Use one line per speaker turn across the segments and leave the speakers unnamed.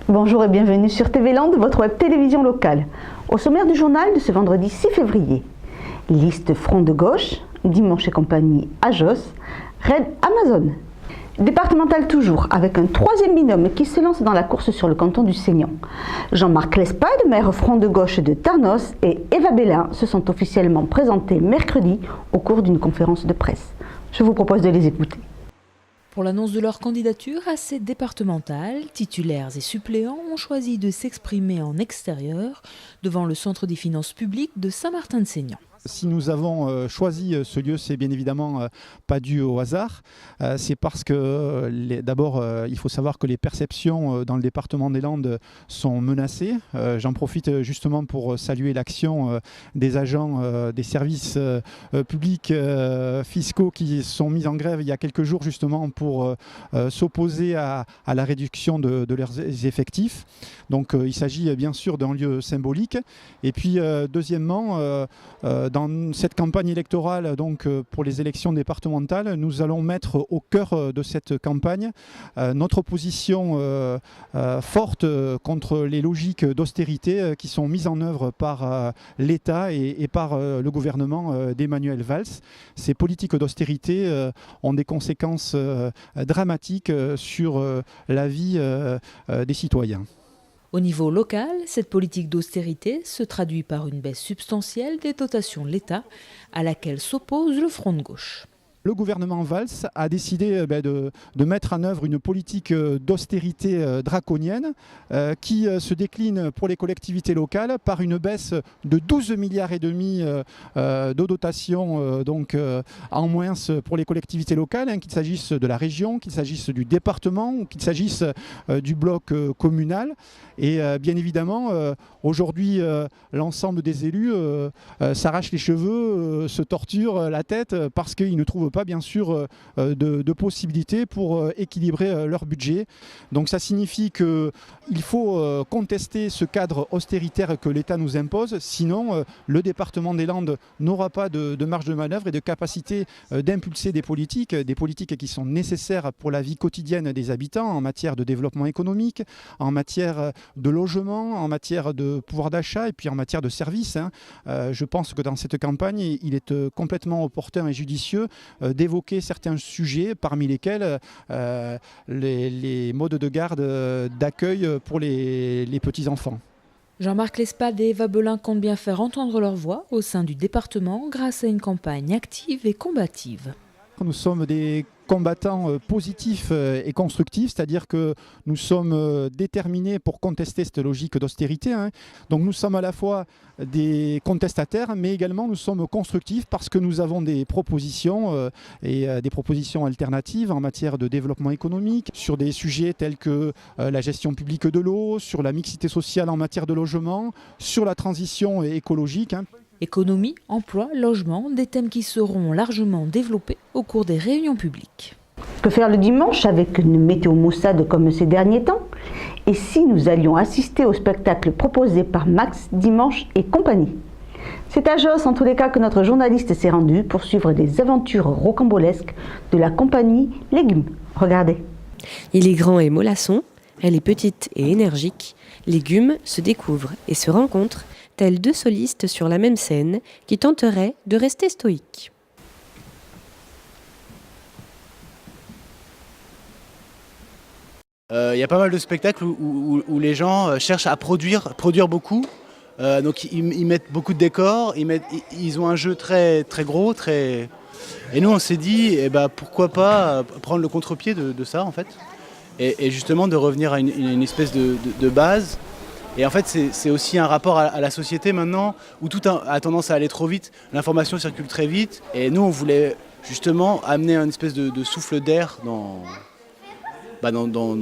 Bonjour et bienvenue sur TV Land, votre web télévision locale. Au sommaire du journal de ce vendredi 6 février, liste Front de gauche, Dimanche et compagnie à Josse, raid Amazon. Départemental toujours, avec un troisième binôme qui se lance dans la course sur le canton du Seignan. Jean-Marc Lespade, maire Front de gauche de Tarnos, et Eva Bellin se sont officiellement présentés mercredi au cours d'une conférence de presse. Je vous propose de les écouter.
Pour l'annonce de leur candidature à ces départementales, titulaires et suppléants ont choisi de s'exprimer en extérieur devant le Centre des finances publiques de Saint-Martin-de-Seignan.
Si nous avons choisi ce lieu, c'est bien évidemment pas dû au hasard. C'est parce que d'abord, il faut savoir que les perceptions dans le département des Landes sont menacées. J'en profite justement pour saluer l'action des agents des services publics fiscaux qui sont mis en grève il y a quelques jours justement pour s'opposer à la réduction de leurs effectifs. Donc il s'agit bien sûr d'un lieu symbolique. Et puis deuxièmement, dans cette campagne électorale, donc pour les élections départementales, nous allons mettre au cœur de cette campagne notre opposition forte contre les logiques d'austérité qui sont mises en œuvre par l'État et par le gouvernement d'Emmanuel Valls. Ces politiques d'austérité ont des conséquences dramatiques sur la vie des citoyens.
Au niveau local, cette politique d'austérité se traduit par une baisse substantielle des dotations de l'État à laquelle s'oppose le Front de gauche.
Le gouvernement Valls a décidé de mettre en œuvre une politique d'austérité draconienne qui se décline pour les collectivités locales par une baisse de 12,5 milliards de dotation en moins pour les collectivités locales, qu'il s'agisse de la région, qu'il s'agisse du département ou qu'il s'agisse du bloc communal. Et bien évidemment, aujourd'hui, l'ensemble des élus s'arrachent les cheveux, se torturent la tête parce qu'ils ne trouvent pas bien sûr de possibilités pour équilibrer leur budget. Donc ça signifie qu'il faut contester ce cadre austéritaire que l'État nous impose, sinon le département des Landes n'aura pas de marge de manœuvre et de capacité d'impulser des politiques qui sont nécessaires pour la vie quotidienne des habitants en matière de développement économique, en matière de logement, en matière de pouvoir d'achat et puis en matière de services. Je pense que dans cette campagne, il est complètement opportun et judicieux d'évoquer certains sujets, parmi lesquels les modes de garde d'accueil pour les petits-enfants.
Jean-Marc Lespade et Eva Bellin comptent bien faire entendre leur voix au sein du département grâce à une campagne active et combative.
Nous sommes des combattants positifs et constructifs, c'est-à-dire que nous sommes déterminés pour contester cette logique d'austérité. Donc nous sommes à la fois des contestataires, mais également nous sommes constructifs parce que nous avons des propositions et des propositions alternatives en matière de développement économique, sur des sujets tels que la gestion publique de l'eau, sur la mixité sociale en matière de logement, sur la transition écologique.
Économie, emploi, logement, des thèmes qui seront largement développés au cours des réunions publiques.
Que faire le dimanche avec une météo maussade comme ces derniers temps? Et si nous allions assister au spectacle proposé par Max, Dimanche et compagnie? C'est à Josse en tous les cas que notre journaliste s'est rendu pour suivre des aventures rocambolesques de la compagnie Légumes. Regardez.
Il est grand et mollasson, elle est petite et énergique. Légumes se découvrent et se rencontrent tels deux solistes sur la même scène qui tenteraient de rester stoïques.
Il y a pas mal de spectacles où les gens cherchent à produire beaucoup. Donc ils mettent beaucoup de décors, ils ont un jeu très, très gros. Et nous on s'est dit pourquoi pas prendre le contre-pied de ça en fait. Et justement de revenir à une espèce de base. Et en fait, c'est aussi un rapport à la société maintenant, où tout a tendance à aller trop vite, l'information circule très vite. Et nous, on voulait justement amener une espèce de souffle d'air dans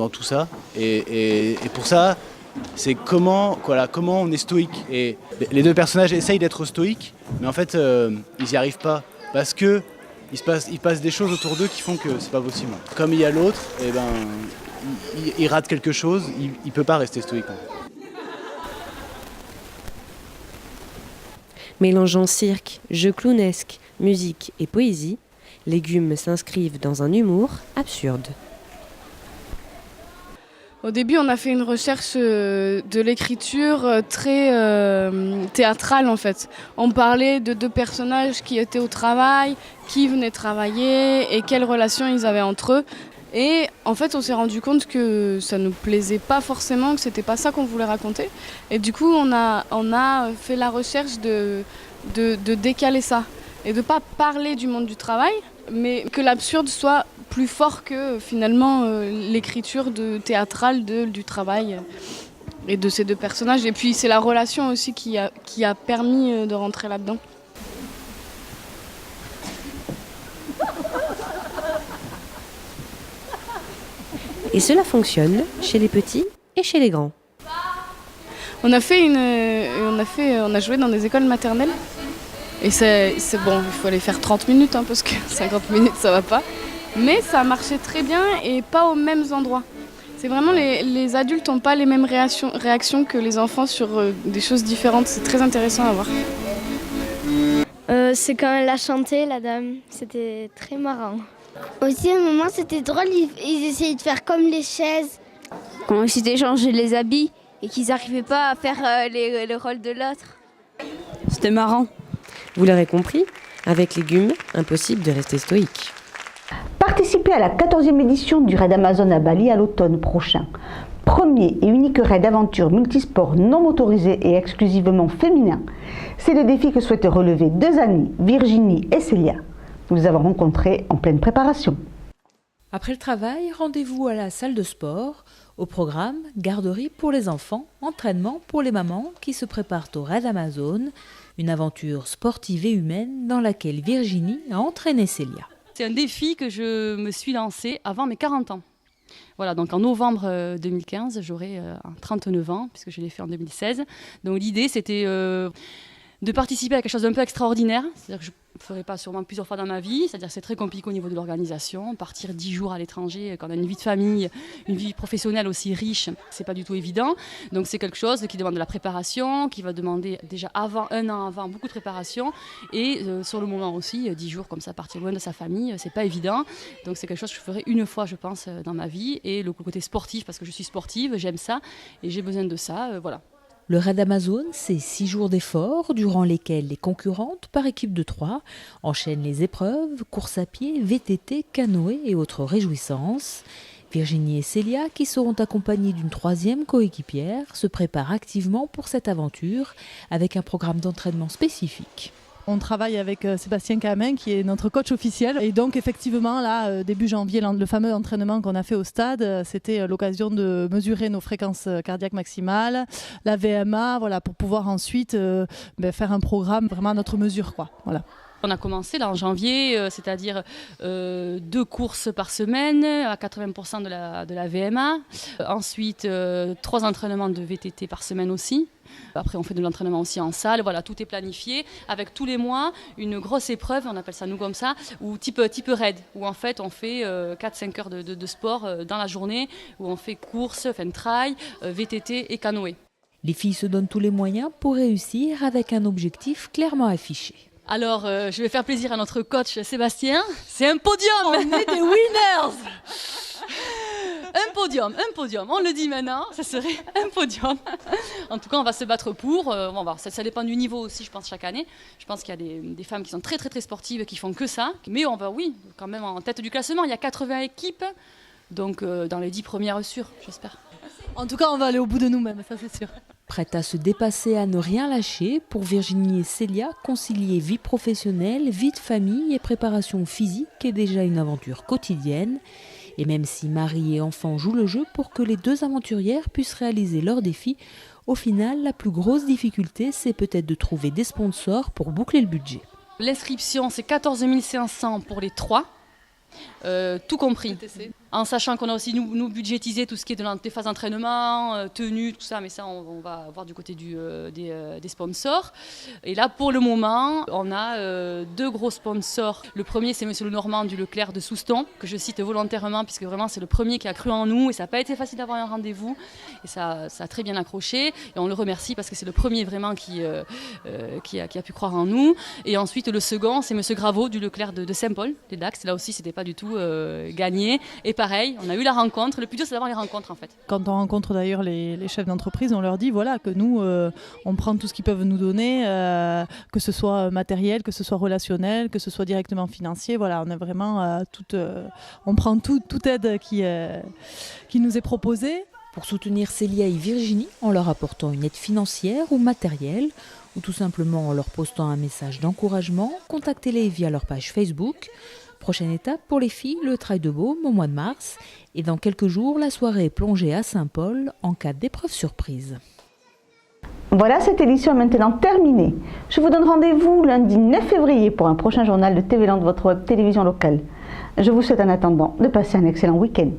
tout ça. Et pour ça, c'est comment on est stoïque. Et les deux personnages essayent d'être stoïques, mais en fait, ils n'y arrivent pas. Parce que il passe des choses autour d'eux qui font que c'est pas possible. Comme il y a l'autre, il rate quelque chose, il peut pas rester stoïque.
Mélangeant cirque, jeux clownesques, musique et poésie, Légumes s'inscrivent dans un humour absurde.
Au début, on a fait une recherche de l'écriture très théâtrale en fait. On parlait de 2 personnages qui étaient au travail, qui venaient travailler et quelles relations ils avaient entre eux. Et en fait, on s'est rendu compte que ça nous plaisait pas forcément, que c'était pas ça qu'on voulait raconter. Et du coup, on a fait la recherche de décaler ça et de pas parler du monde du travail, mais que l'absurde soit plus fort que finalement l'écriture théâtrale du travail et de ces 2 personnages. Et puis c'est la relation aussi qui a permis de rentrer là-dedans.
Et cela fonctionne chez les petits et chez les grands.
On a joué dans des écoles maternelles. Et c'est bon, il faut aller faire 30 minutes parce que 50 minutes ça va pas. Mais ça a marché très bien et pas aux mêmes endroits. C'est vraiment les adultes n'ont pas les mêmes réactions que les enfants sur des choses différentes. C'est très intéressant à voir.
C'est quand elle a chanté, la dame. C'était très marrant.
Aussi, à un moment, c'était drôle. Ils essayaient de faire comme les chaises.
Quand ils s'étaient changé les habits et qu'ils n'arrivaient pas à faire le rôle de l'autre. C'était marrant.
Vous l'aurez compris, avec Légumes, impossible de rester stoïque.
Participez à la 14e édition du Raid Amazon à Bali à l'automne prochain. Premier et unique raid d'aventure multisport non motorisé et exclusivement féminin. C'est le défi que souhaitent relever 2 amies, Virginie et Célia. Nous les avons rencontrées en pleine préparation.
Après le travail, rendez-vous à la salle de sport. Au programme, garderie pour les enfants, entraînement pour les mamans qui se préparent au Raid Amazon, une aventure sportive et humaine dans laquelle Virginie a entraîné Célia.
C'est un défi que je me suis lancé avant mes 40 ans. Voilà, donc en novembre 2015, j'aurai 39 ans, puisque je l'ai fait en 2016. Donc l'idée, c'était de participer à quelque chose d'un peu extraordinaire. C'est-à-dire que je ne ferai pas sûrement plusieurs fois dans ma vie. C'est-à-dire que c'est très compliqué au niveau de l'organisation. Partir 10 jours à l'étranger, quand on a une vie de famille, une vie professionnelle aussi riche, c'est pas du tout évident. Donc c'est quelque chose qui demande de la préparation, qui va demander déjà un an avant, beaucoup de préparation. Et sur le moment aussi, 10 jours comme ça, partir loin de sa famille, c'est pas évident. Donc c'est quelque chose que je ferai une fois, je pense, dans ma vie. Et le côté sportif, parce que je suis sportive, j'aime ça et j'ai besoin de ça, voilà.
Le Raid Amazon, c'est 6 jours d'efforts durant lesquels les concurrentes, par équipe de 3, enchaînent les épreuves, course à pied, VTT, canoë et autres réjouissances. Virginie et Célia, qui seront accompagnées d'une 3e coéquipière, se préparent activement pour cette aventure avec un programme d'entraînement spécifique.
On travaille avec Sébastien Camin qui est notre coach officiel et donc effectivement là début janvier le fameux entraînement qu'on a fait au stade c'était l'occasion de mesurer nos fréquences cardiaques maximales, la VMA, voilà, pour pouvoir ensuite faire un programme vraiment à notre mesure quoi, voilà.
On a commencé là en janvier, c'est-à-dire 2 courses par semaine à 80% de la VMA. Ensuite, 3 entraînements de VTT par semaine aussi. Après, on fait de l'entraînement aussi en salle. Voilà, tout est planifié. Avec tous les mois, une grosse épreuve, on appelle ça nous comme ça, ou type raid, où en fait on fait 4-5 heures de sport dans la journée, où on fait course, trail, VTT et canoë.
Les filles se donnent tous les moyens pour réussir avec un objectif clairement affiché.
Alors, je vais faire plaisir à notre coach Sébastien. C'est un podium.
On est des winners.
Un podium. On le dit maintenant, ça serait un podium. En tout cas, on va se battre pour. Ça dépend du niveau aussi, je pense, chaque année. Je pense qu'il y a des femmes qui sont très, très, très sportives qui font que ça. Mais on va, oui, quand même en tête du classement. Il y a 80 équipes. Donc, dans les 10 premières sûres, j'espère.
En tout cas, on va aller au bout de nous-mêmes, ça c'est sûr.
Prête à se dépasser, à ne rien lâcher, pour Virginie et Célia, concilier vie professionnelle, vie de famille et préparation physique est déjà une aventure quotidienne. Et même si mari et enfant jouent le jeu pour que les 2 aventurières puissent réaliser leur défi, au final, la plus grosse difficulté, c'est peut-être de trouver des sponsors pour boucler le budget.
L'inscription, c'est 14 500 pour les 3. Tout compris, en sachant qu'on a aussi nous budgétisé tout ce qui est des phases d'entraînement, tenue, tout ça, mais ça on va voir du côté des sponsors. Et là pour le moment on a 2 gros sponsors. Le premier c'est Monsieur Lenormand du Leclerc de Souston, que je cite volontairement puisque vraiment c'est le premier qui a cru en nous et ça n'a pas été facile d'avoir un rendez-vous et ça a très bien accroché et on le remercie parce que c'est le premier vraiment qui a pu croire en nous. Et ensuite le second c'est Monsieur Graveau du Leclerc de Saint-Paul, les Dax. Là aussi c'était pas du tout gagné. Et pareil, on a eu la rencontre. Le plus dur, c'est d'avoir les rencontres en fait.
Quand on rencontre d'ailleurs les chefs d'entreprise, on leur dit voilà, que nous, on prend tout ce qu'ils peuvent nous donner, que ce soit matériel, que ce soit relationnel, que ce soit directement financier. Voilà, on a vraiment on prend toute aide qui nous est proposée.
Pour soutenir Célia et Virginie en leur apportant une aide financière ou matérielle, ou tout simplement en leur postant un message d'encouragement, contactez-les via leur page Facebook. Prochaine étape pour les filles, le Trail de Beaume au mois de mars. Et dans quelques jours, la soirée plongée à Saint-Paul en cas d'épreuve surprise.
Voilà, cette édition est maintenant terminée. Je vous donne rendez-vous lundi 9 février pour un prochain journal de TV Land, votre web télévision locale. Je vous souhaite en attendant de passer un excellent week-end.